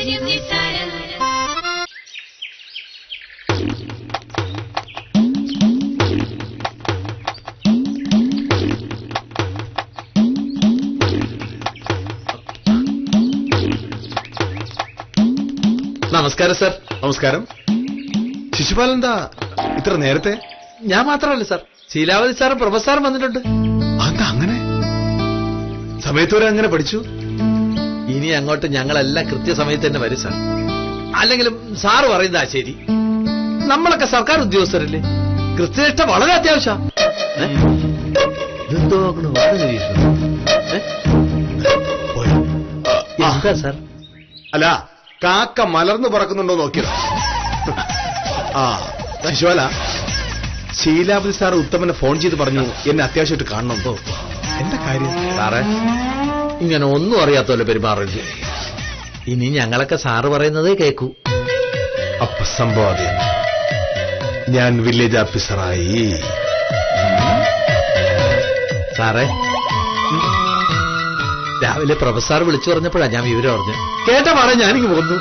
നമസ്കാരം സാർ. നമസ്കാരം. ശിശുപാലൻ എന്താ ഇത്ര നേരത്തെ? ഞാൻ മാത്രമല്ല സാർ, ശീലാവതി സാറും പ്രൊഫസറും വന്നിട്ടുണ്ട്. എന്താ അങ്ങനെ സമയത്തോടെ അങ്ങനെ പഠിച്ചു? ഇനി അങ്ങോട്ട് ഞങ്ങളെല്ലാം കൃത്യസമയത്ത് തന്നെ വരും സാർ. അല്ലെങ്കിലും സാറ് പറയുന്നതാ ശരി. നമ്മളൊക്കെ സർക്കാർ ഉദ്യോഗസ്ഥരല്ലേ, കൃത്യനിഷ്ഠ വളരെ അത്യാവശ്യം. എന്താ സാർ? അല്ല, കാക്ക മലർന്നു പറക്കുന്നുണ്ടോ നോക്കിയതാ. ശിശുപാല, ശീലാവതി സാർ ഉത്തമനെ ഫോൺ ചെയ്ത് പറഞ്ഞു എന്നെ അത്യാവശ്യമായിട്ട് കാണണമെന്നോ. എന്താ കാര്യം? സാറേ, ഇങ്ങനെ ഒന്നും അറിയാത്തല്ലോ പെരുമാറരുത്. ഇനി ഞങ്ങളൊക്കെ സാറ് പറയുന്നതേ കേൾക്കൂ. അപ്പൊ സംഭവം ഞാൻ വില്ലേജ് ഓഫീസറായി. സാറേ, രാവിലെ പ്രൊഫസർ വിളിച്ചു പറഞ്ഞപ്പോഴാ ഞാൻ വിവരം അറിഞ്ഞു. കേട്ട പാടെ ഞാനിങ്ങ് പോന്നു.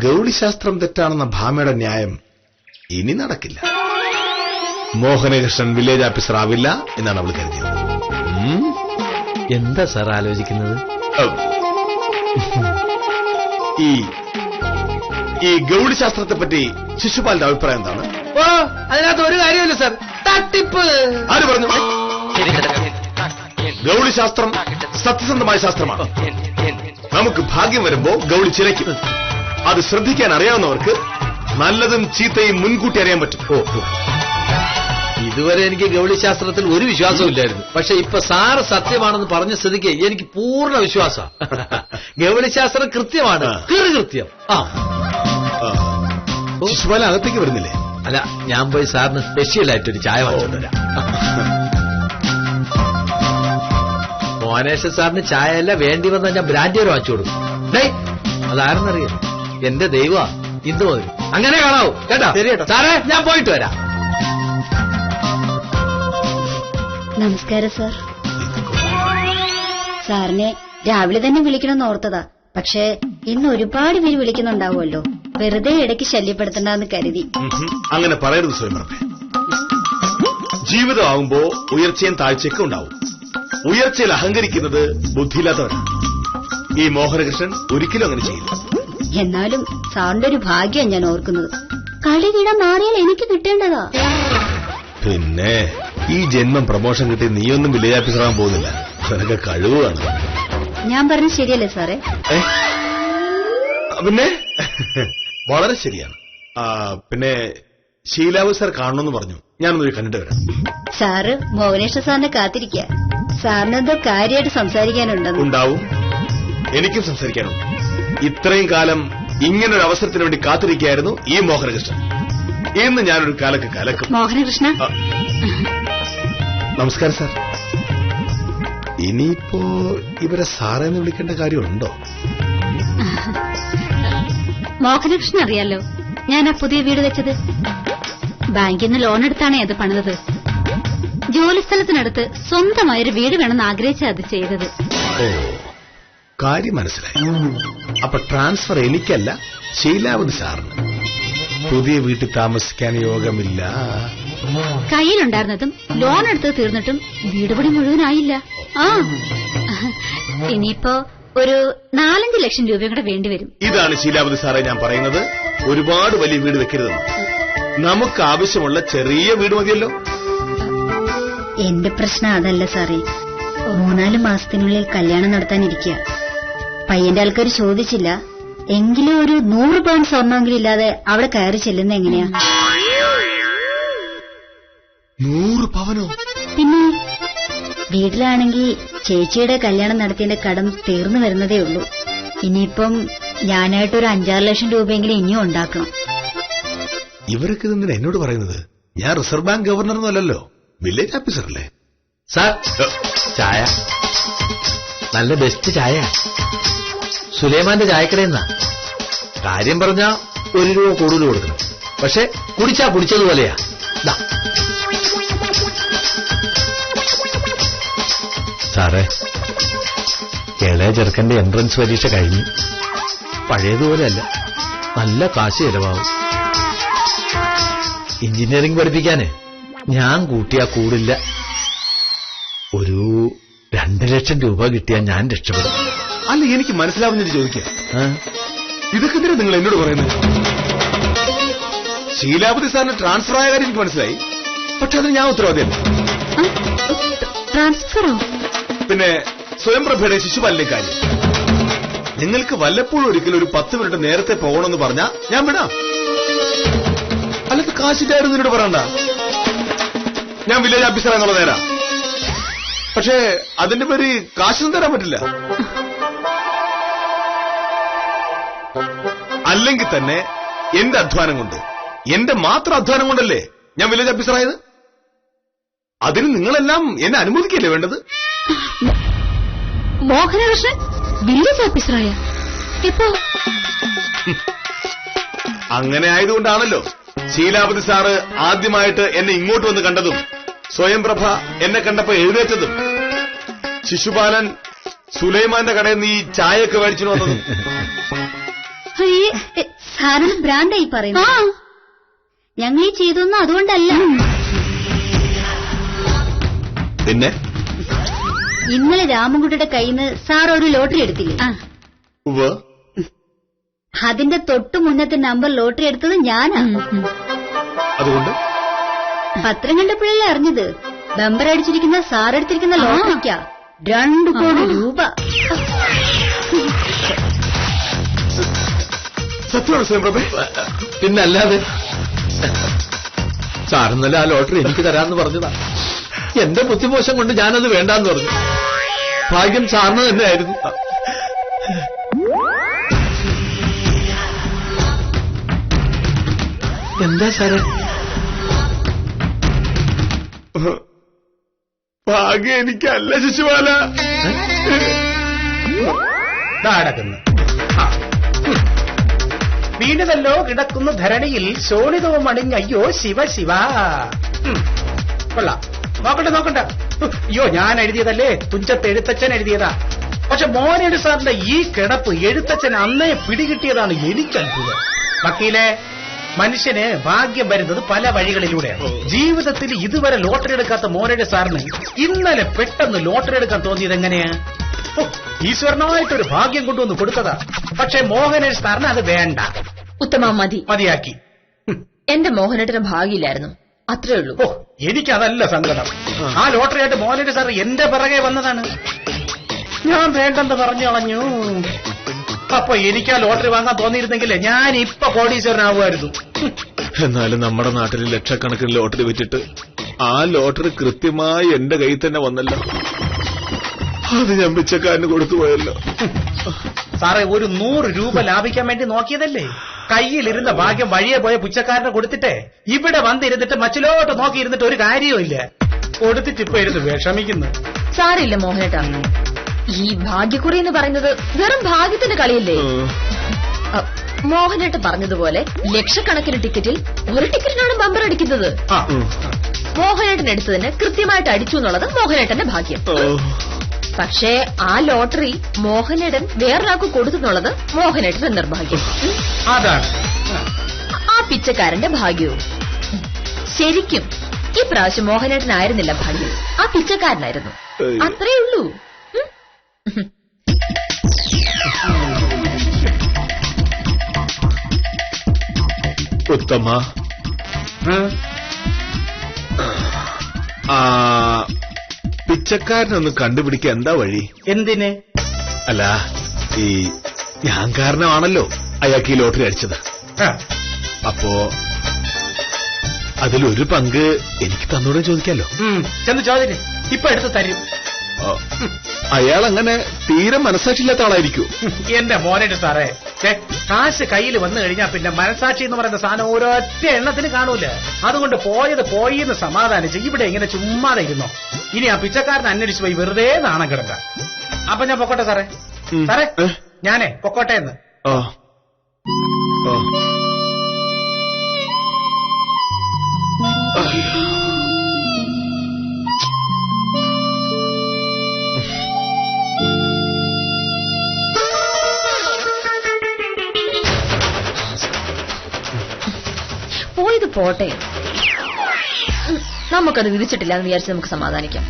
ഗൗളിശാസ്ത്രം തെറ്റാണെന്ന ഭാമയുടെ ന്യായം ഇനി നടക്കില്ല. മോഹനകൃഷ്ണൻ വില്ലേജ് ഓഫീസർ ആവില്ല എന്നാണ് അവൾ കരുതിയത്. എന്താ സാർ ആലോചിക്കുന്നത്? ഈ ഗൗളിശാസ്ത്രത്തെ പറ്റി ശിശുപാലിന്റെ അഭിപ്രായം എന്താണ്? ഓ, അതിനകത്ത് ഒരു കാര്യമില്ല സാർ, തട്ടിപ്പ്. ആര് പറഞ്ഞു? ഗൗളിശാസ്ത്രം സത്യസന്ധമായ ശാസ്ത്രമാണ്. നമുക്ക് ഭാഗ്യം വരുമ്പോ ഗൗളി ചിലയ്ക്കും. അത് ശ്രദ്ധിക്കാൻ അറിയാവുന്നവർക്ക് നല്ലതും ചീത്തയും മുൻകൂട്ടി അറിയാൻ പറ്റും. ഇതുവരെ എനിക്ക് ഗൗളിശാസ്ത്രത്തിൽ ഒരു വിശ്വാസവും ഇല്ലായിരുന്നു. പക്ഷെ ഇപ്പൊ സാറ് സത്യമാണെന്ന് പറഞ്ഞ സ്ഥിതിക്ക് എനിക്ക് പൂർണ്ണ വിശ്വാസം. ഗൗളിശാസ്ത്രം കൃത്യമാണ്, കൃത്യം. ശിശുപാല അകത്തേക്ക് വരുന്നില്ലേ? അല്ല, ഞാൻ പോയി സാറിന് സ്പെഷ്യലായിട്ടൊരു ചായ വാങ്ങിച്ചോണ്ടുവരാം. മോഹനേശ്വർ സാറിന് ചായ അല്ല വേണ്ടി വന്നാൽ ഞാൻ ബ്രാൻഡിയർ വാങ്ങിച്ചു കൊടുക്കും. അതാരെന്നറിയാം, എന്റെ ദൈവ ഇന്ന് മുതൽ അങ്ങനെ കാണാവൂ. കേട്ടോ? ശരി കേട്ടോ സാറേ, ഞാൻ പോയിട്ട് വരാം. നമസ്കാരം സാർ. സാറിനെ രാവിലെ തന്നെ വിളിക്കണമെന്ന് ഓർത്തതാ. പക്ഷെ ഇന്ന് ഒരുപാട് പേര് വിളിക്കുന്നുണ്ടാവുമല്ലോ, വെറുതെ ഇടയ്ക്ക് ശല്യപ്പെടുത്തണ്ടെന്ന് കരുതി. അങ്ങനെ പറയരുത് സ്വയംപ്രഭ. ജീവിതമാവുമ്പോ ഉയർച്ചയും താഴ്ചയൊക്കെ ഉണ്ടാവും. ഉയർച്ചയിൽ അഹങ്കരിക്കുന്നത് ബുദ്ധിയില്ലാത്തവരാണ്. ഈ മോഹനകൃഷ്ണൻ ഒരിക്കലും അങ്ങനെ ചെയ്യില്ല. എന്നാലും സാറിന്റെ ഒരു ഭാഗ്യം ഞാൻ ഓർക്കുന്നത്. കളികിട മാറിയാൽ എനിക്ക് കിട്ടേണ്ടതാ. പിന്നെ ഈ ജന്മം പ്രമോഷൻ കിട്ടി നീയൊന്നും വില്ലേജ് ഓഫീസറാകാൻ പോകുന്നില്ല. അതൊക്കെ കഴിവാണ്. ഞാൻ പറഞ്ഞ ശരിയല്ലേ സാറേ? പിന്നെ വളരെ ശരിയാണ്. പിന്നെ ശീലാവതി സാർ കാണണമെന്ന് പറഞ്ഞു. ഞാനൊന്ന് കണ്ടിട്ട് വരാം. സാറ് മോഹനേശ്വർ സാറിനെ കാത്തിരിക്കുക. സാറിനെന്തോ കാര്യമായിട്ട് സംസാരിക്കാനുണ്ടെന്ന്. ഉണ്ടാവും, എനിക്കും സംസാരിക്കാനുണ്ട്. ഇത്രയും കാലം ഇങ്ങനൊരു അവസരത്തിന് വേണ്ടി കാത്തിരിക്കുകയായിരുന്നു ഈ മോഹനകൃഷ്ണൻ. ഇന്ന് ഞാനൊരു കലക്കും. മോഹനകൃഷ്ണ, നമസ്കാരം സാർ. ഇനിയിപ്പോ ഇവരെ സാറേന്ന് വിളിക്കേണ്ട കാര്യമുണ്ടോ? മോഹനകൃഷ്ണൻ അറിയാലോ, ഞാൻ ആ പുതിയ വീട് വെച്ചത് ബാങ്കിൽ നിന്ന് ലോൺ എടുത്താണ് അത് പണിതത്. ജോലിസ്ഥലത്തിനടുത്ത് സ്വന്തമായൊരു വീട് വേണമെന്ന് ആഗ്രഹിച്ചാ അത് ചെയ്തത്. ഓ, കാര്യം മനസ്സിലായി. അപ്പൊ ട്രാൻസ്ഫർ എനിക്കല്ല, ശീലാവതി സാറിന്. പുതിയ വീട്ടിൽ താമസിക്കാൻ യോഗമില്ല. കയ്യിലുണ്ടായിരുന്നതും ലോൺ എടുത്ത് തീർന്നിട്ടും വീട് പണി മുഴുവനായില്ല. ഇനിയിപ്പോ ഒരു 4-5 ലക്ഷം രൂപയും കൂടെ വേണ്ടിവരും. ഇതാണ് ശീലാവതി സാറെ ഞാൻ പറയുന്നത്. ഒരുപാട് വലിയ വീട് വെക്കരുതെന്ന്. നമുക്ക് ആവശ്യമുള്ള ചെറിയ വീട് മതിയല്ലോ. എന്റെ പ്രശ്നം അതല്ല സാറേ. 3-4 മാസത്തിനുള്ളിൽ കല്യാണം നടത്താനിരിക്കുക. പയ്യന്റെ ആൾക്കാർ ചോദിച്ചില്ല. എങ്കിലും ഒരു 100 പവൻ സ്വർണ്ണമെങ്കിലും ഇല്ലാതെ അവിടെ കയറി ചെല്ലുന്ന എങ്ങനെയാ? 100 പവനോ? പിന്നെ വീട്ടിലാണെങ്കിൽ ചേച്ചിയുടെ കല്യാണം നടത്തിയതിന്റെ കടം തീർന്നു വരുന്നതേ ഉള്ളൂ. ഇനിയിപ്പം ഞാനായിട്ടൊരു 5-6 ലക്ഷം രൂപയെങ്കിലും ഇനിയും ഉണ്ടാക്കണം. ഇവരൊക്കെ ഇതെന്തിനാ എന്നോട് പറയുന്നത്? ഞാൻ റിസർവ് ബാങ്ക് ഗവർണറൊന്നുമല്ലല്ലോ, വില്ലേജ് ഓഫീസറല്ലേ. സാർ, ചായ നല്ല ബെസ്റ്റ് ചായ. സുലൈമാന്റെ ചായക്കടയെന്നാ. കാര്യം പറഞ്ഞാ 1 രൂപ കൂടുതൽ കൊടുക്കണം. പക്ഷെ കുടിച്ചാ കുടിച്ചതുപോലെയാ. സാറേ, ഇളയ ചെറുക്കന്റെ എൻട്രൻസ് പരീക്ഷ കഴിഞ്ഞു. പഴയതുപോലെയല്ല, നല്ല കാശ് ചെലവാകും. എഞ്ചിനീയറിംഗ് പഠിപ്പിക്കാന് ഞാൻ കൂട്ടിയാ കൂടില്ല. ഒരു 2 ലക്ഷം രൂപ കിട്ടിയാൽ ഞാൻ രക്ഷപ്പെടും. അല്ല, എനിക്ക് മനസ്സിലാവുന്നിട്ട് ചോദിക്കാം, ഇതൊക്കെ എന്തിനാ നിങ്ങൾ എന്നോട് പറയുന്നത്? ശീലാവതി സാറിന് ട്രാൻസ്ഫർ ആയ കാര്യം എനിക്ക് മനസ്സിലായി, പക്ഷെ അതിന് ഞാൻ ഉത്തരവാദിയല്ല. ട്രാൻസ്ഫറോ? പിന്നെ സ്വയംപ്രഭയുടെ ശിശുപാലന്റെ കാര്യം. നിങ്ങൾക്ക് വല്ലപ്പോഴും ഒരിക്കലും ഒരു 10 മിനിറ്റ് നേരത്തെ പോകണമെന്ന് പറഞ്ഞാ ഞാൻ വിടാം. അല്ലാതെ കാശിന്റെ ആരും നിന്നോട് പറയണ്ട. ഞാൻ വില്ലേജ് ഓഫീസർ എന്നുള്ള നേരാ, പക്ഷേ അതിന്റെ പേര് കാശൊന്നും തരാൻ പറ്റില്ല. അല്ലെങ്കിൽ തന്നെ എന്റെ അധ്വാനം കൊണ്ട്, എന്റെ മാത്രം അധ്വാനം കൊണ്ടല്ലേ ഞാൻ വില്ലേജ് ഓഫീസറായത്. അതിന് നിങ്ങളെല്ലാം എന്നെ അനുമോദിക്കല്ലേ വേണ്ടത്? മോഹനകൃഷ്ണൻ വില്ലേജ് ഓഫീസറായ ഇപ്പോ? അങ്ങനെ ആയതുകൊണ്ടാണല്ലോ ശീലാവതി സാറ് ആദ്യമായിട്ട് എന്നെ ഇങ്ങോട്ട് വന്ന് കണ്ടതും സ്വയംപ്രഭ എന്നെ കണ്ടപ്പോ എഴുന്നേറ്റതും ശിശുപാലൻ സുലൈമാന്റെ കടയിൽ നിന്ന് ഈ ചായയൊക്കെ മേടിച്ചു വന്നതും. സാറിന് ഭ്രാന്തായി പറയുന്നു. ഞങ്ങൾ ഈ ചെയ്തൊന്നും അതുകൊണ്ടല്ല. പിന്നെ ഇന്നലെ രാമൻകുട്ടിയുടെ കയ്യിൽ നിന്ന് സാർ ഒരു ലോട്ടറി എടുത്തില്ലേ? അതിന്റെ തൊട്ടു മുന്നത്തെ നമ്പർ ലോട്ടറി എടുത്തത് ഞാനാ. അതുകൊണ്ട് പത്രം കണ്ടപ്പോഴല്ലേ അറിഞ്ഞത് ബമ്പർ അടിച്ചിരിക്കുന്ന സാർ എടുത്തിരിക്കുന്ന ലോട്ടറിക്കാ 2 കോടി രൂപ. സത്യമാണ് സ്വയംപ്രഭ? പിന്നല്ലാതെ. സാറിന്നല്ല ആ ലോട്ടറി എനിക്ക് തരാമെന്ന് പറഞ്ഞതാ. എന്റെ ബുദ്ധിമോശം കൊണ്ട് ഞാനത് വേണ്ടാന്ന് പറഞ്ഞു. ഭാഗ്യം സാറിന് തന്നെയായിരുന്നു. എന്താ സാറേ? ഭാഗ്യം എനിക്കല്ല ശിശുപാല. വീണതല്ലോ കിടക്കുന്ന ധരണിയിൽ ശോണിതവും അണിഞ്ഞ അയ്യോ ശിവ ശിവ. കൊള്ളാം, നോക്കണ്ട നോക്കണ്ട. അയ്യോ, ഞാൻ എഴുതിയതല്ലേ, തുഞ്ചത്ത് എഴുത്തച്ഛൻ എഴുതിയതാ. പക്ഷെ മോഹനേട് സാറിന്റെ ഈ കിടപ്പ് എഴുത്തച്ഛൻ അന്നേ പിടികിട്ടിയതാണ് എനിക്ക് അത്ഭുതം. വക്കീലെ, മനുഷ്യന് ഭാഗ്യം വരുന്നത് പല വഴികളിലൂടെയാണ്. ജീവിതത്തിൽ ഇതുവരെ ലോട്ടറി എടുക്കാത്ത മോഹനേട് സാറിന് ഇന്നലെ പെട്ടെന്ന് ലോട്ടറി എടുക്കാൻ തോന്നിയത് എങ്ങനെയാ? ഈശ്വരനായിട്ടൊരു ഭാഗ്യം കൊണ്ടുവന്ന് കൊടുത്തതാ. പക്ഷെ മോഹനേട് സാറിന് അത് വേണ്ട. ഉത്തമ, മതിയാക്കി. എന്റെ മോഹനേട്ടന് ഭാഗ്യമില്ലായിരുന്നു, അത്രേ ഉള്ളൂ. ഓ, എനിക്കതല്ല സങ്കടം. ആ ലോട്ടറി ആയിട്ട് മോഹനേട് സാർ എന്റെ പിറകെ വന്നതാണ്. ഞാൻ വേണ്ടെന്ന് പറഞ്ഞു കളഞ്ഞു. അപ്പൊ എനിക്ക് ആ ലോട്ടറി വാങ്ങാൻ തോന്നിയിരുന്നെങ്കിലേ ഞാൻ ഇപ്പൊ കോടീശ്വരനാവുമായിരുന്നു. എന്നാലും നമ്മുടെ നാട്ടിൽ ലക്ഷക്കണക്കിന് ലോട്ടറി വിറ്റിട്ട് ആ ലോട്ടറി കൃത്യമായി എന്റെ കയ്യിൽ തന്നെ വന്നല്ലോ. അത് ഞാൻ പിച്ചക്കാരന് കൊടുത്തുപോയല്ലോ. സാറേ, ഒരു 100 രൂപ ലാഭിക്കാൻ വേണ്ടി നോക്കിയതല്ലേ? കയ്യിലിരുന്ന ഭാഗ്യം വഴിയെ പോയ പുച്ചക്കാരനെ കൊടുത്തിട്ടേ ഇവിടെ വന്നിരുന്നിട്ട് മച്ചിലോട്ട് നോക്കിയിരുന്നിട്ട് ഒരു കാര്യവും ഇല്ല. കൊടുത്തിട്ട് ഇപ്പൊ ഇരുന്ന് വിഷമിക്കുന്നു. സാരില്ല മോഹനേട്ടാ, ഈ ഭാഗ്യക്കുറി എന്ന് പറയുന്നത് വെറും ഭാഗ്യത്തിന്റെ കളിയല്ലേ? മോഹനേട്ടൻ പറഞ്ഞതുപോലെ ലക്ഷക്കണക്കിന് ടിക്കറ്റിൽ ഒരു ടിക്കറ്റിനാണ് ബമ്പർ അടിക്കുന്നത്. മോഹനേട്ടൻ എടുത്തതിന് കൃത്യമായിട്ട് അടിച്ചു എന്നുള്ളത് മോഹനേട്ടന്റെ ഭാഗ്യം. പക്ഷേ ആ ലോട്ടറി മോഹനേട്ടൻ വേറൊരാൾക്ക് കൊടുത്തെന്നുള്ളത് മോഹനേട്ടന്റെ നിർഭാഗ്യം. അതാണ് ആ പിച്ചക്കാരന്റെ ഭാഗ്യവും. ശരിക്കും ഈ പ്രാവശ്യം മോഹനേട്ടനായിരുന്നില്ല ഭാഗ്യം, ആ പിച്ചക്കാരനായിരുന്നു. അത്രേ ഉള്ളൂ. ഉത്തമ, പിച്ചക്കാരനൊന്ന് കണ്ടുപിടിക്കാൻ എന്താ വഴി? എന്തിന്? അല്ല, ഈ ഞാൻ കാരണമാണല്ലോ അയാൾക്ക് ഈ ലോട്ടറി അടിച്ചത്. അപ്പോ അതിലൊരു പങ്ക് എനിക്ക് തന്നൂടെ ചോദിക്കാലോ? ചെന്ന് ചോദിച്ചു, ഇപ്പൊ എടുത്ത് തരും. അയാൾ അങ്ങനെ തീരെ മനസ്സാക്ഷിയില്ലാത്ത ആളായിരിക്കൂ. എന്റെ മോനേട്ട് സാറേ, കാശ് കയ്യിൽ വന്നു കഴിഞ്ഞാൽ പിന്നെ മനസാക്ഷി എന്ന് പറയുന്ന സാധനം ഒരൊറ്റ എണ്ണത്തിന് കാണൂല. അതുകൊണ്ട് പോയത് പോയിന്ന് സമാധാനിച്ച് ഇവിടെ ഇങ്ങനെ ചുമ്മാതെ ഇരുന്നോ. ഇനി ആ പിച്ചക്കാരനെ അന്വേഷിച്ചു പോയി വെറുതെ നാണം കിടക്ക. അപ്പൊ ഞാൻ പൊക്കോട്ടെ സാറേ. സാറേ, ഞാനേ പൊക്കോട്ടെ എന്ന്. പോട്ടെ, നമുക്കത് വിധിച്ചിട്ടില്ല എന്ന് വിചാരിച്ച് നമുക്ക് സമാധാനിക്കാം.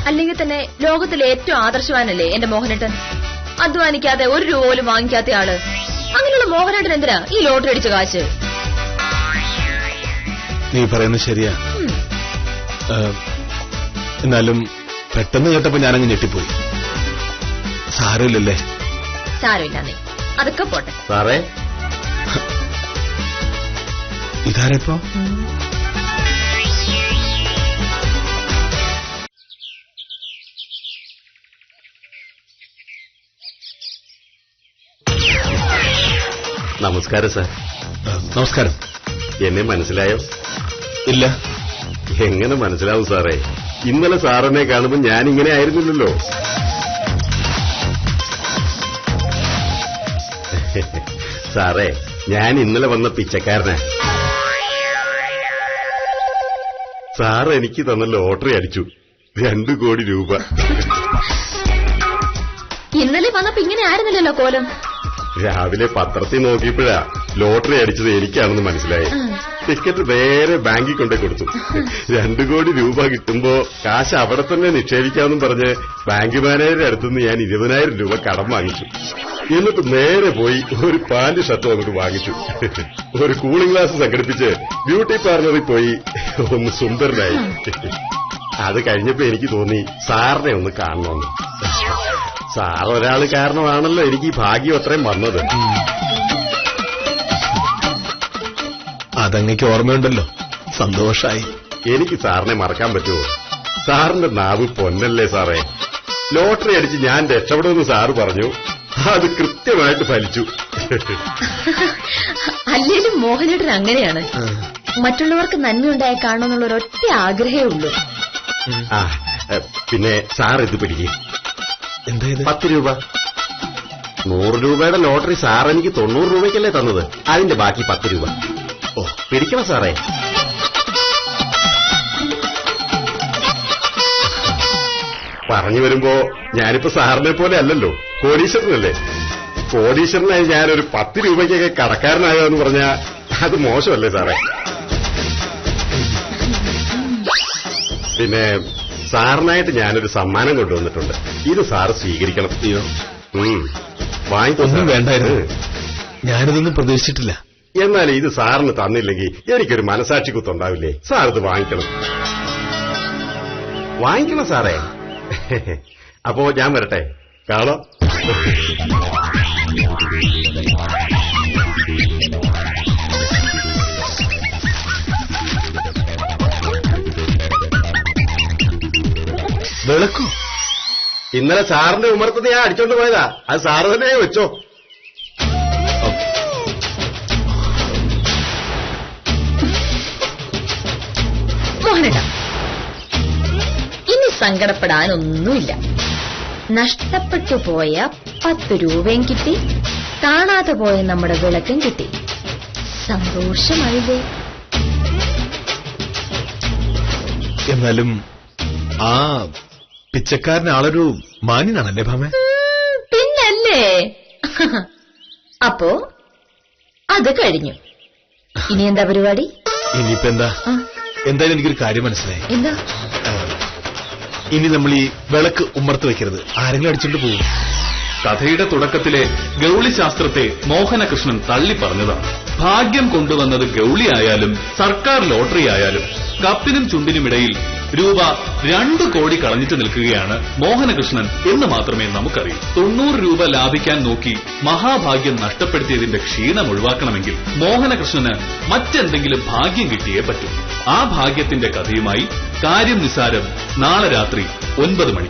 അല്ലെങ്കിൽ തന്നെ ലോകത്തിലെ ഏറ്റവും ആദർശവാനല്ലേ എന്റെ മോഹനേട്ടൻ? അധ്വാനിക്കാതെ ഒരു രൂപ പോലും വാങ്ങിക്കാത്ത ആള്. അങ്ങനെയുള്ള മോഹനേട്ടൻ എന്തിനാ ഈ ലോട്ടറി അടിച്ച കാശ്? നീ പറയുന്നത് ശരിയാ. എന്നാലും പെട്ടെന്ന് കേട്ടപ്പോ ഞാനങ്ങ് ഞെട്ടിപ്പോയി. സാരമില്ലല്ലേ? സാരമില്ല, നീ അതൊക്കെ പോട്ടെ. സാറേ, ഇതാരപ്പോ? നമസ്കാരം സാർ. നമസ്കാരം. എന്നെ മനസ്സിലായോ? ഇല്ല. എങ്ങനെ മനസ്സിലാവും സാറേ? ഇന്നലെ സാറിനെ കാണുമ്പോൾ ഞാൻ ഇങ്ങനെ ആയിരുന്നില്ലല്ലോ. സാറേ, ഞാൻ ഇന്നലെ വന്ന പിച്ചക്കാരനാ. സാറ് എനിക്ക് തന്ന ലോട്ടറി അടിച്ചു 2 കോടി രൂപ. ഇന്നലെ വന്നപ്പോ ഇങ്ങനെ ആയിരുന്നില്ലല്ലോ കോലം. രാവിലെ പത്രത്തിൽ നോക്കിയപ്പോഴാ ലോട്ടറി അടിച്ചത് എനിക്കാണെന്ന് മനസ്സിലായി. ടിക്കറ്റ് നേരെ ബാങ്കിൽ കൊണ്ടേ കൊടുത്തു. 2 കോടി രൂപ കിട്ടുമ്പോ കാശ് അവിടെ തന്നെ നിക്ഷേപിക്കാമെന്നും പറഞ്ഞ് ബാങ്ക് മാനേജറുടെ അടുത്തുനിന്ന് ഞാൻ 20,000 രൂപ കടം വാങ്ങിച്ചു. എന്നിട്ട് നേരെ പോയി ഒരു പാന്റ് ഷർട്ടും അങ്ങോട്ട് വാങ്ങിച്ചു. ഒരു കൂളിംഗ് ഗ്ലാസ് സംഘടിപ്പിച്ച് ബ്യൂട്ടി പാർലറിൽ പോയി ഒന്ന് സുന്ദരനായി. അത് കഴിഞ്ഞപ്പോ എനിക്ക് തോന്നി സാറിനെ ഒന്ന് കാണണമെന്ന്. സാർ ഒരാള് കാരണമാണല്ലോ എനിക്ക് ഈ ഭാഗ്യം അത്രയും വന്നത്. അതങ്ങക്ക് ഓർമ്മയുണ്ടല്ലോ, സന്തോഷായി. എനിക്ക് സാറിനെ മറക്കാൻ പറ്റുമോ? സാറിന്റെ നാവ് പൊന്നല്ലേ സാറേ. ലോട്ടറി അടിച്ച് ഞാൻ രക്ഷപ്പെടുമെന്ന് സാറ് പറഞ്ഞു. അത് കൃത്യമായിട്ട് ഫലിച്ചു. അല്ലേലും മോഹനേട്ടൻ അങ്ങനെയാണ്. മറ്റുള്ളവർക്ക് നന്മയുണ്ടായി കാണണമെന്നുള്ള ഒരൊറ്റ ആഗ്രഹമേ ഉള്ളൂ. ആ, പിന്നെ സാർ ഇത് പിടിക്കും. എന്താ ഇത്? 10 രൂപ. 100 രൂപയുടെ ലോട്ടറി സാർ എനിക്ക് 90 രൂപയ്ക്കല്ലേ തന്നത്. അതിന്റെ ബാക്കി 10 രൂപ. ഓ, പിടിക്കണം സാറേ. പറഞ്ഞു വരുമ്പോ ഞാനിപ്പോ സാറിനെ പോലെ അല്ലല്ലോ, കോടീശ്വരനല്ലേ. കോടീശ്വരനായി ഞാനൊരു 10 രൂപയ്ക്കൊക്കെ കടക്കാരനായോ എന്ന് പറഞ്ഞാ അത് മോശമല്ലേ സാറേ? പിന്നെ സാറിനായിട്ട് ഞാനൊരു സമ്മാനം കൊണ്ടുവന്നിട്ടുണ്ട്. ഇത് സാറ് സ്വീകരിക്കണം. ഒന്നും വേണ്ടായിരുന്നു. ഞാനിതൊന്നും പ്രതീക്ഷിച്ചിട്ടില്ല. എന്നാൽ ഇത് സാറിന് തന്നില്ലെങ്കിൽ എനിക്കൊരു മനസാക്ഷി കുത്തുണ്ടാവില്ലേ? സാർ ഇത് വാങ്ങിക്കണം. വാങ്ങിക്കണം സാറേ. അപ്പോ ഞാൻ വരട്ടെ, കാണാം. വിളക്കോ? ഇന്നലെ സാറിന്റെ ഉമ്മറത്ത് ഞാൻ അടിച്ചോണ്ട് പോയതാ. അത് സാറ് തന്നെ വെച്ചോ. മോഹനേട്ടാ, ഇനി സങ്കടപ്പെടാനൊന്നുമില്ല. നഷ്ടപ്പെട്ടു പോയ 10 രൂപയും കിട്ടി, കാണാതെ പോയ നമ്മുടെ വിളക്കും കിട്ടി. സന്തോഷമായില്ലേ? എന്നാലും ആ പിച്ചക്കാരൻ ആളൊരു മാന്യനാണല്ലേ ഭാമേ? പിന്നല്ലേ. അപ്പോ അത് കഴിഞ്ഞു. ഇനി എന്താ പരിപാടി? ഇനിയിപ്പോ എന്താ? എന്തായാലും എനിക്കൊരു കാര്യം മനസ്സിലായി. എന്താ? ഇനി നമ്മൾ ഈ വിളക്ക് ഉമ്മർത്ത് വെക്കരുത്. ആരെങ്കിലും അടിച്ചോണ്ട് പോകും. കഥയുടെ തുടക്കത്തിലെ ഗൗളി ശാസ്ത്രത്തെ മോഹനകൃഷ്ണൻ തള്ളി പറഞ്ഞതാണ്. ഭാഗ്യം കൊണ്ടുവന്നത് ഗൗളി ആയാലും സർക്കാർ ലോട്ടറി ആയാലും കപ്പിനും ചുണ്ടിനുമിടയിൽ രൂപ 2 കോടി കളഞ്ഞിട്ട് നിൽക്കുകയാണ് മോഹനകൃഷ്ണൻ എന്ന് മാത്രമേ നമുക്കറിയൂ. 90 രൂപ ലാഭിക്കാൻ നോക്കി മഹാഭാഗ്യം നഷ്ടപ്പെടുത്തിയതിന്റെ ക്ഷീണം ഒഴിവാക്കണമെങ്കിൽ മോഹനകൃഷ്ണന് മറ്റെന്തെങ്കിലും ഭാഗ്യം കിട്ടിയേ പറ്റൂ. ആ ഭാഗ്യത്തിന്റെ കഥയുമായി കാര്യം നിസാരം നാളെ രാത്രി 9 മണി.